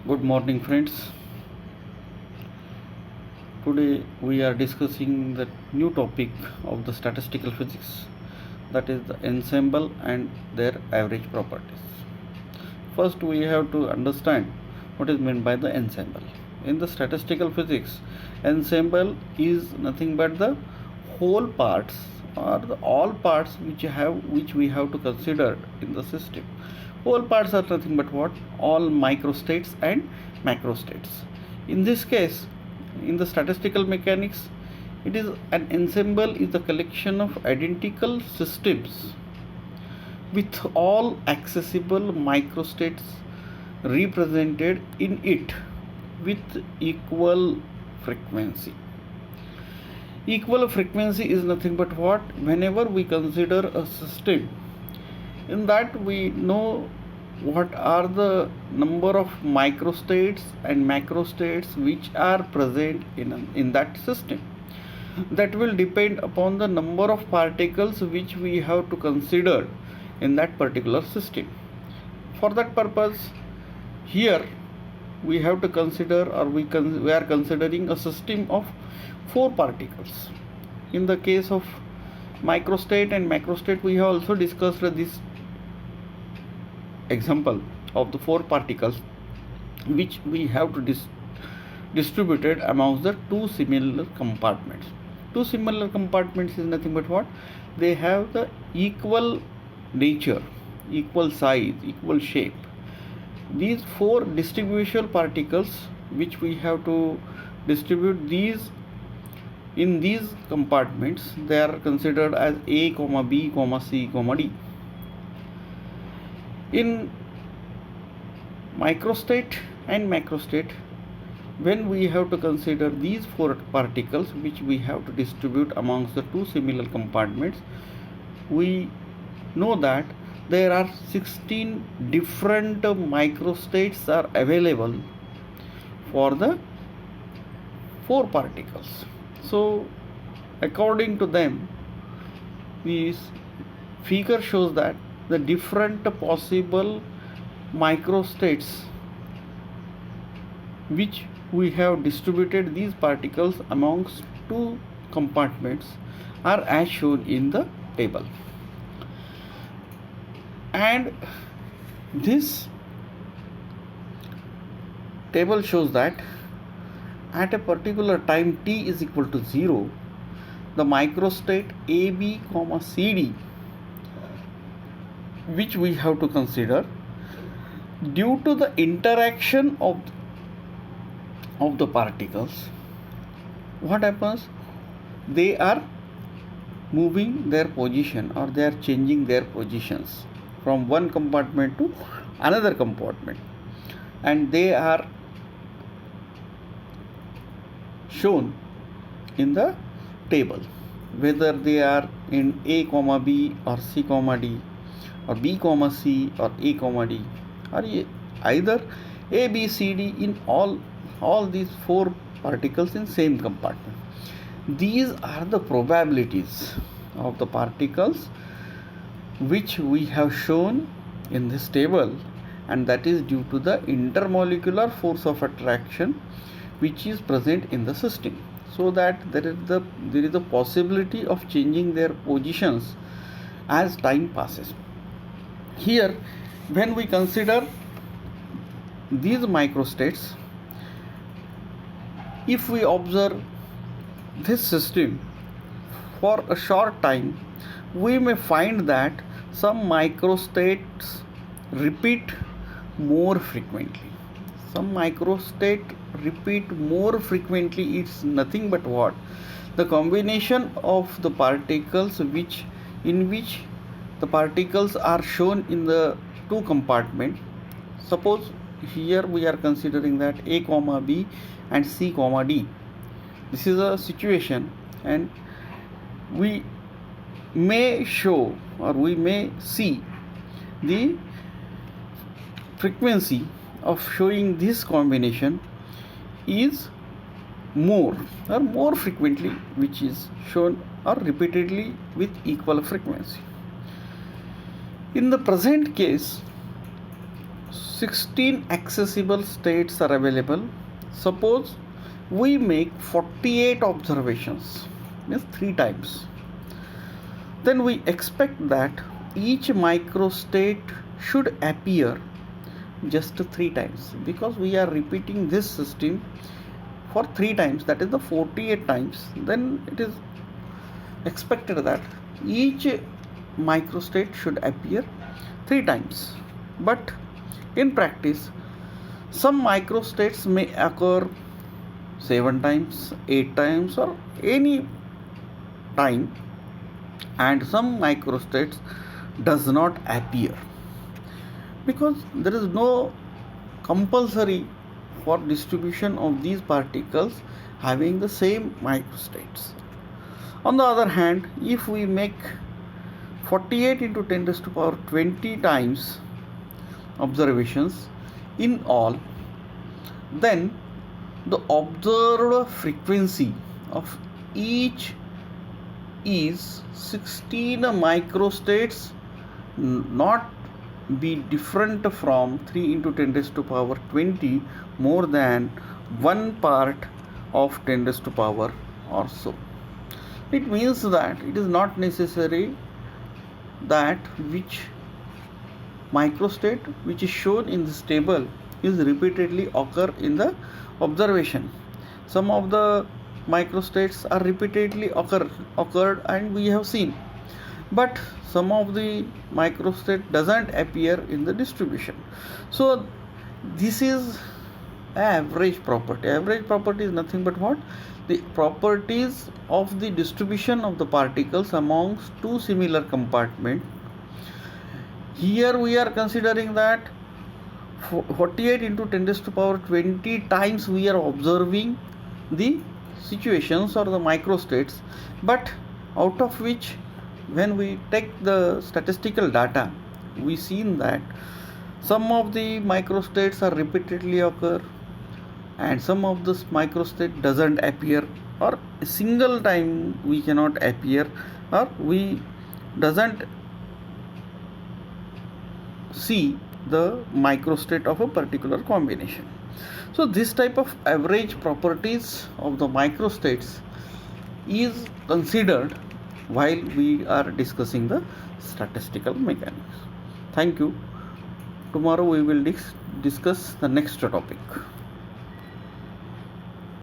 Good morning, friends. Today we are discussing the new topic of the statistical physics, that is the ensemble and their average properties. First, we have to understand what is meant by the ensemble. In the statistical physics, ensemble is nothing but the whole parts or all parts which we have to consider in the system. Whole parts are nothing but what? All microstates and macrostates. In this case, in the statistical mechanics, it is an ensemble is a collection of identical systems with all accessible microstates represented in it with equal frequency. Equal frequency is nothing but what? Whenever we consider a system, in that we know what are the number of microstates and macrostates which are present in that system. That will depend upon the number of particles which we have to consider in that particular system. For that purpose, here we have to consider, or we are considering a system of 4 particles. In the case of microstate and macrostate, we have also discussed this example of the 4 particles which we have to distributed amongst the 2 similar compartments. 2 similar compartments is nothing but what? They have the equal nature, equal size, equal shape. These 4 distributional particles which we have to distribute these in these compartments, they are considered as A, B, C, D. In microstate and macrostate, when we have to consider these 4 particles which we have to distribute amongst the 2 similar compartments, we know that there are 16 different microstates are available for the 4 particles. So according to them, this figure shows that the different possible microstates which we have distributed these particles amongst 2 compartments are as shown in the table. And this table shows that at a particular time t is equal to 0, the microstate AB, CD, which we have to consider, due to the interaction of the particles, what happens? They are moving their position, or they are changing their positions from one compartment to another compartment, and they are shown in the table, whether they are in A, B or C, D, or B, C or A, D, or either A, B, C, D in all these 4 particles in same compartment. These are the probabilities of the particles which we have shown in this table, and that is due to the intermolecular force of attraction which is present in the system, so that there is the possibility of changing their positions as time passes. Here, when we consider these microstates, if we observe this system for a short time, we may find that some microstates repeat more frequently. Some microstate repeat more frequently. It's nothing but what? The combination of the particles in which the particles are shown in the 2 compartments. Suppose here we are considering that A, B and C, D. This is a situation, and we may show, or we may see the frequency of showing this combination is more frequently, which is shown or repeatedly with equal frequency. In the present case, 16 accessible states are available. Suppose we make 48 observations, means 3 times. Then we expect that each microstate should appear just 3 times, because we are repeating this system for 3 times, that is the 48 times. Then it is expected that each microstate should appear 3 times. But in practice, some microstates may occur 7 times, 8 times, or any time, and some microstates does not appear, because there is no compulsory for distribution of these particles having the same microstates. On the other hand, if we make 48 into 10 raised to power 20 times observations in all, then the observed frequency of each is 16 microstates, not be different from 3 into 10 raised to power 20 more than 1 part of 10 raised to power or so. It means that it is not necessary that which microstate which is shown in this table is repeatedly occur in the observation. Some of the microstates are repeatedly occurred and we have seen, but some of the microstate doesn't appear in the distribution. So this is average property. Average property is nothing but what? The properties of the distribution of the particles amongst two similar compartments. Here we are considering that 48 into 10 raised to power 20 times we are observing the situations or the microstates, but out of which when we take the statistical data, we seen that some of the microstates are repeatedly occur and some of this microstate doesn't appear, or a single time we cannot appear, or we doesn't see the microstate of a particular combination. So this type of average properties of the microstates is considered while we are discussing the statistical mechanics. Thank you. Tomorrow we will discuss the next topic.